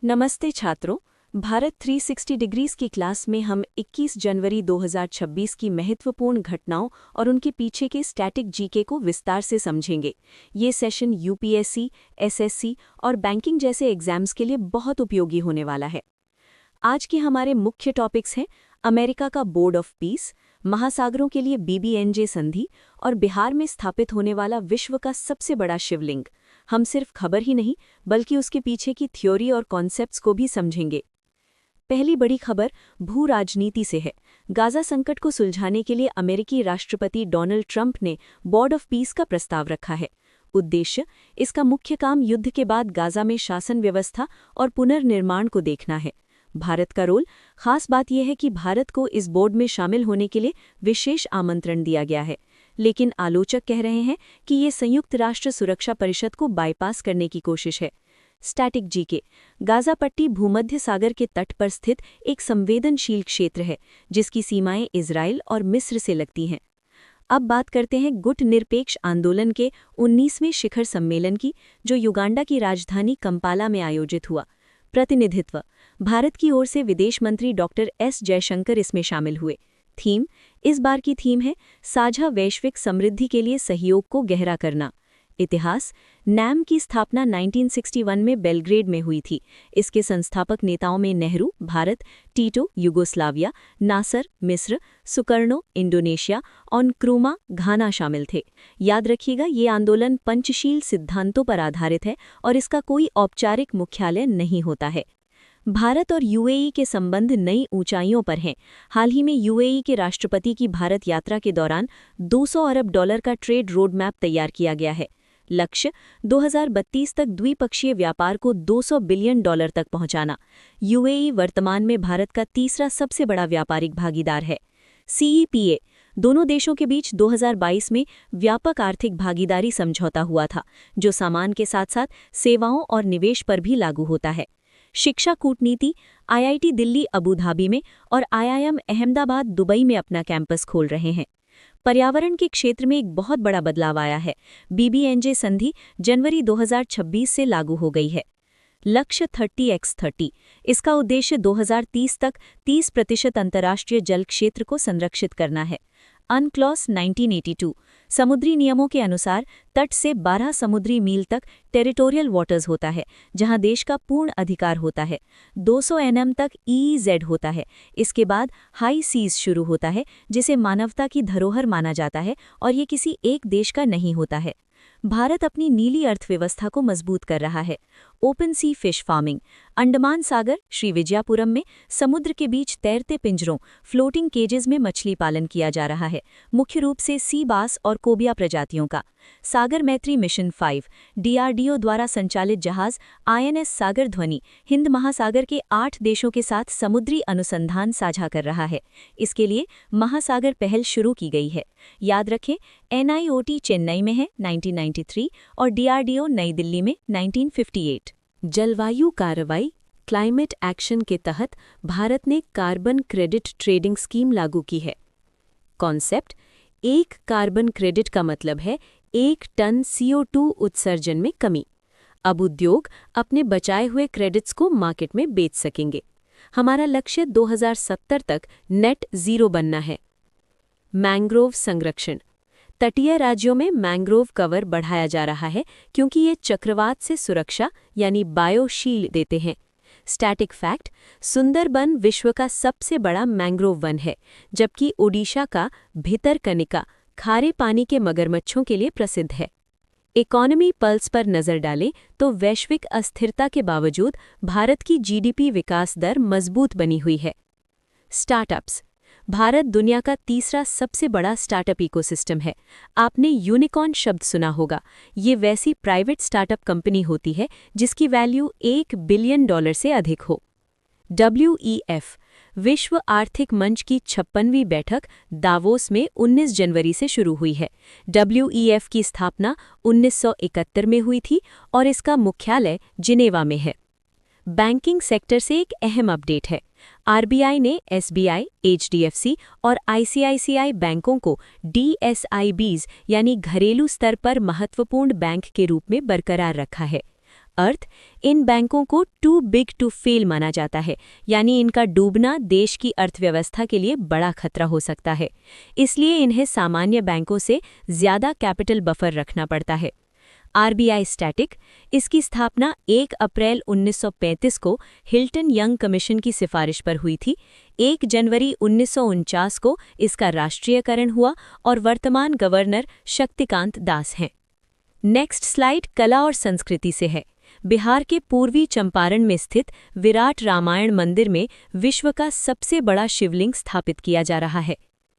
नमस्ते छात्रों। भारत 360 डिग्रीज की क्लास में हम 21 जनवरी 2026 की महत्वपूर्ण घटनाओं और उनके पीछे के स्टैटिक जीके को विस्तार से समझेंगे। ये सेशन यूपीएससी, एसएससी और बैंकिंग जैसे एग्जाम्स के लिए बहुत उपयोगी होने वाला है। आज के हमारे मुख्य टॉपिक्स हैं अमेरिका का बोर्ड ऑफ पीस, महासागरों के लिए बीबीएनजे संधि और बिहार में स्थापित होने वाला विश्व का सबसे बड़ा शिवलिंग। हम सिर्फ खबर ही नहीं बल्कि उसके पीछे की थ्योरी और कॉन्सेप्ट्स को भी समझेंगे। पहली बड़ी खबर भू राजनीति से है। गाजा संकट को सुलझाने के लिए अमेरिकी राष्ट्रपति डोनाल्ड ट्रंप ने बोर्ड ऑफ पीस का प्रस्ताव रखा है। उद्देश्य, इसका मुख्य काम युद्ध के बाद गाजा में शासन व्यवस्था और पुनर्निर्माण को देखना है। भारत का रोल, खास बात यह है कि भारत को इस बोर्ड में शामिल होने के लिए विशेष आमंत्रण दिया गया है, लेकिन आलोचक कह रहे हैं कि ये संयुक्त राष्ट्र सुरक्षा परिषद को बाईपास करने की कोशिश है। स्टैटिक जीके, गाजा पट्टी भूमध्य सागर के तट पर स्थित एक संवेदनशील क्षेत्र है जिसकी सीमाएं इजराइल और मिस्र से लगती हैं। अब बात करते हैं गुट निरपेक्ष आंदोलन के 19वें शिखर सम्मेलन की, जो युगांडा की राजधानी कंपाला में आयोजित हुआ। प्रतिनिधित्व, भारत की ओर से विदेश मंत्री डॉक्टर एस जयशंकर इसमें शामिल हुए। थीम, इस बार की थीम है साझा वैश्विक समृद्धि के लिए सहयोग को गहरा करना। इतिहास, नैम की स्थापना 1961 में बेलग्रेड में हुई थी। इसके संस्थापक नेताओं में नेहरू भारत, टीटो यूगोस्लाविया, नासर मिस्र, सुकर्णो इंडोनेशिया और क्रूमा घाना शामिल थे। याद रखिएगा, ये आंदोलन पंचशील सिद्धांतों पर आधारित है और इसका कोई औपचारिक मुख्यालय नहीं होता है। भारत और यूएई के संबंध नई ऊंचाइयों पर हैं। हाल ही में यूएई के राष्ट्रपति की भारत यात्रा के दौरान $200 अरब का ट्रेड रोड मैप तैयार किया गया है। लक्ष्य, 2032 तक द्विपक्षीय व्यापार को $200 बिलियन तक पहुंचाना। यूएई वर्तमान में भारत का तीसरा सबसे बड़ा व्यापारिक भागीदार है। सीईपीए, दोनों देशों के बीच 2022 में व्यापक आर्थिक भागीदारी समझौता हुआ था, जो सामान के साथ साथ सेवाओं और निवेश पर भी लागू होता है। शिक्षा कूटनीति, आईआईटी दिल्ली अबू धाबी में और आईआईएम अहमदाबाद दुबई में अपना कैंपस खोल रहे हैं। पर्यावरण के क्षेत्र में एक बहुत बड़ा बदलाव आया है। बीबीएनजे संधि जनवरी 2026 से लागू हो गई है। लक्ष्य 30x30, इसका उद्देश्य 2030 तक 30% अंतर्राष्ट्रीय जल क्षेत्र को संरक्षित करना है। अनक्लॉस 1982, समुद्री नियमों के अनुसार तट से 12 समुद्री मील तक टेरिटोरियल वाटर्स होता है, जहां देश का पूर्ण अधिकार होता है। 200 nm तक EEZ होता है। इसके बाद हाई सीज शुरू होता है, जिसे मानवता की धरोहर माना जाता है और ये किसी एक देश का नहीं होता है। भारत अपनी नीली अर्थव्यवस्था को मजबूत कर रहा है। ओपन सी फिश फार्मिंग, अंडमान सागर श्रीविजयापुरम में समुद्र के बीच तैरते पिंजरों फ्लोटिंग केजेस में मछली पालन किया जा रहा है, मुख्य रूप से सी बास और कोबिया प्रजातियों का। सागर मैत्री मिशन 5, डीआरडीओ द्वारा संचालित जहाज आईएनएस सागर ध्वनि हिंद महासागर के 8 देशों के साथ समुद्री अनुसंधान साझा कर रहा है। इसके लिए महासागर पहल शुरू की गई है। याद रखें, एनआईओटी चेन्नई में है 1993 और डीआरडीओ नई दिल्ली में 1958। जलवायु कार्रवाई क्लाइमेट एक्शन के तहत भारत ने कार्बन क्रेडिट ट्रेडिंग स्कीम लागू की है। कॉन्सेप्ट, एक कार्बन क्रेडिट का मतलब है 1 टन CO2 उत्सर्जन में कमी। अब उद्योग अपने बचाए हुए क्रेडिट्स को मार्केट में बेच सकेंगे। हमारा लक्ष्य 2070 तक नेट जीरो बनना है। मैंग्रोव संरक्षण, तटीय राज्यों में मैंग्रोव कवर बढ़ाया जा रहा है क्योंकि ये चक्रवात से सुरक्षा यानी बायोशील्ड देते हैं। स्टैटिक फैक्ट, सुंदरबन विश्व का सबसे बड़ा मैंग्रोव वन है, जबकि ओडिशा का भितरकनिका खारे पानी के मगरमच्छों के लिए प्रसिद्ध है। इकोनॉमी पल्स पर नजर डालें तो वैश्विक अस्थिरता के बावजूद भारत की जीडीपी विकास दर मजबूत बनी हुई है। स्टार्टअप्स, भारत दुनिया का तीसरा सबसे बड़ा स्टार्टअप इकोसिस्टम है। आपने यूनिकॉर्न शब्द सुना होगा। ये वैसी प्राइवेट स्टार्टअप कंपनी होती है जिसकी वैल्यू $1 बिलियन से अधिक हो। WEF, विश्व आर्थिक मंच की 56वीं बैठक दावोस में 19 जनवरी से शुरू हुई है। WEF की स्थापना 1971 में हुई थी और इसका मुख्यालय जिनेवा में है। बैंकिंग सेक्टर से एक अहम अपडेट है। आरबीआई ने एसबीआई, एचडीएफसी और आईसीआईसीआई बैंकों को डीएसआईबीज यानी घरेलू स्तर पर महत्वपूर्ण बैंक के रूप में बरकरार रखा है। अर्थ, इन बैंकों को टू बिग टू फेल माना जाता है, यानी इनका डूबना देश की अर्थव्यवस्था के लिए बड़ा खतरा हो सकता है। इसलिए इन्हें सामान्य बैंकों से ज़्यादा कैपिटल बफर रखना पड़ता है। आरबीआई स्टैटिक, इसकी स्थापना 1 अप्रैल 1935 को हिल्टन यंग कमीशन की सिफारिश पर हुई थी। 1 जनवरी 1949 को इसका राष्ट्रीयकरण हुआ और वर्तमान गवर्नर शक्तिकांत दास हैं। नेक्स्ट स्लाइड कला और संस्कृति से है। बिहार के पूर्वी चंपारण में स्थित विराट रामायण मंदिर में विश्व का सबसे बड़ा शिवलिंग स्थापित किया जा रहा है।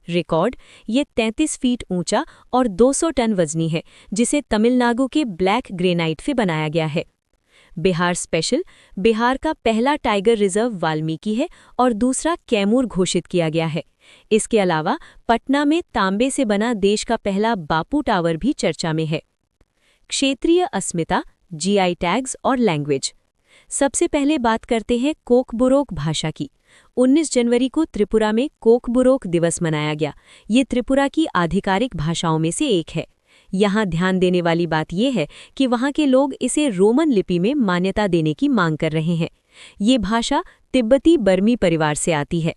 रिकॉर्ड, ये 33 फीट ऊंचा और 200 टन वजनी है, जिसे तमिलनाडु के ब्लैक ग्रेनाइट से बनाया गया है। बिहार स्पेशल, बिहार का पहला टाइगर रिजर्व वाल्मीकि है और दूसरा कैमूर घोषित किया गया है। इसके अलावा पटना में तांबे से बना देश का पहला बापू टावर भी चर्चा में है। क्षेत्रीय अस्मिता, जीआई टैग्स और लैंग्वेज। सबसे पहले बात करते हैं कोकबोरोक भाषा की। 19 जनवरी को त्रिपुरा में कोकबोरोक दिवस मनाया गया। ये त्रिपुरा की आधिकारिक भाषाओं में से एक है। यहाँ ध्यान देने वाली बात यह है कि वहाँ के लोग इसे रोमन लिपि में मान्यता देने की मांग कर रहे हैं। ये भाषा तिब्बती बर्मी परिवार से आती है।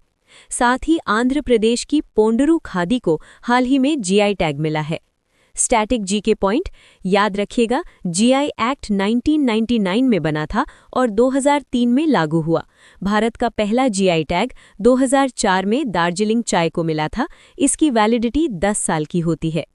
साथ ही आंध्र प्रदेश की पोंडरू खादी को हाल ही में जीआई टैग मिला है। स्टैटिक जीके पॉइंट, याद रखिएगा जीआई एक्ट 1999 में बना था और 2003 में लागू हुआ। भारत का पहला जीआई टैग 2004 में दार्जिलिंग चाय को मिला था। इसकी वैलिडिटी 10 साल की होती है।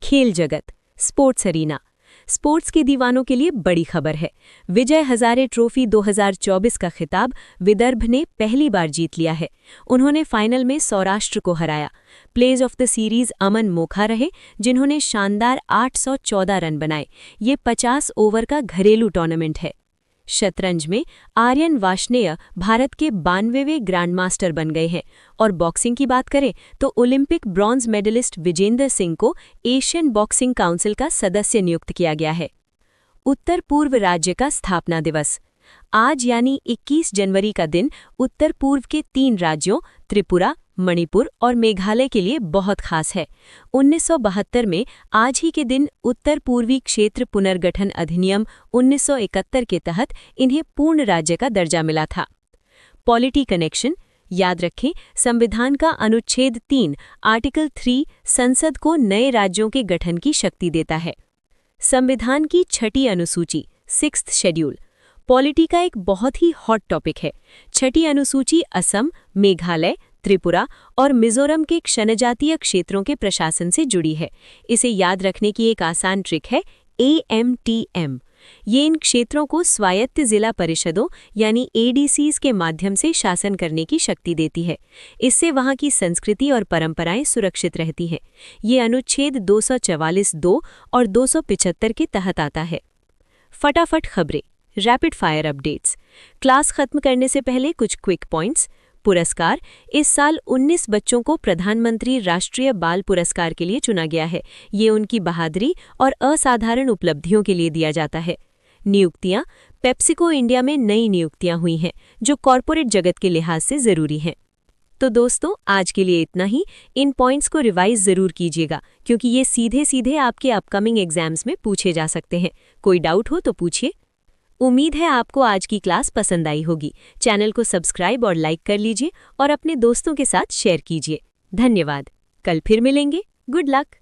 खेल जगत, स्पोर्ट्स अरीना। स्पोर्ट्स के दीवानों के लिए बड़ी खबर है। विजय हजारे ट्रॉफी 2024 का खिताब विदर्भ ने पहली बार जीत लिया है। उन्होंने फाइनल में सौराष्ट्र को हराया। प्लेज ऑफ द सीरीज अमन मोखा रहे, जिन्होंने शानदार 814 रन बनाए। ये 50 ओवर का घरेलू टूर्नामेंट है। शतरंज में आर्यन वार्ष्णेय भारत के 92वें ग्रैंडमास्टर बन गए हैं। और बॉक्सिंग की बात करें तो Olympic bronze medalist Vijender Singh को एशियन बॉक्सिंग काउंसिल का सदस्य नियुक्त किया गया है। उत्तर पूर्व राज्य का स्थापना दिवस। आज यानी 21 जनवरी का दिन उत्तर पूर्व के 3 राज्यों त्रिपुरा, मणिपुर और मेघालय के लिए बहुत खास है। 1972 में आज ही के दिन उत्तर पूर्वी क्षेत्र पुनर्गठन अधिनियम 1971 के तहत इन्हें पूर्ण राज्य का दर्जा मिला था। पॉलिटी कनेक्शन, याद रखें संविधान का अनुच्छेद 3 आर्टिकल 3 संसद को नए राज्यों के गठन की शक्ति देता है। संविधान की 6ठी अनुसूची 6th शेड्यूल पॉलिटी का एक बहुत ही हॉट टॉपिक है। 6ठी अनुसूची असम, मेघालय, त्रिपुरा और मिजोरम के जनजातीय क्षेत्रों के प्रशासन से जुड़ी है। इसे याद रखने की एक आसान ट्रिक है AMTM। ये इन क्षेत्रों को स्वायत्त जिला परिषदों यानी ADCs के माध्यम से शासन करने की शक्ति देती है। इससे वहाँ की संस्कृति और परंपराएं सुरक्षित रहती हैं। ये अनुच्छेद 244(2) और 275 के तहत आता है। फटाफट खबरें, रैपिड फायर अपडेट्स। क्लास खत्म करने से पहले कुछ क्विक पॉइंट्स। पुरस्कार, इस साल 19 बच्चों को प्रधानमंत्री राष्ट्रीय बाल पुरस्कार के लिए चुना गया है। ये उनकी बहादुरी और असाधारण उपलब्धियों के लिए दिया जाता है। नियुक्तियां, पेप्सिको इंडिया में नई नियुक्तियां हुई हैं, जो कॉरपोरेट जगत के लिहाज से ज़रूरी हैं। तो दोस्तों, आज के लिए इतना ही। इन पॉइंट्स को रिवाइज ज़रूर कीजिएगा, क्योंकि ये सीधे सीधे आपके अपकमिंग एग्जाम्स में पूछे जा सकते हैं। कोई डाउट हो तो पूछिए। उम्मीद है आपको आज की क्लास पसंद आई होगी। चैनल को सब्सक्राइब और लाइक कर लीजिए और अपने दोस्तों के साथ शेयर कीजिए। धन्यवाद। कल फिर मिलेंगे। Good luck.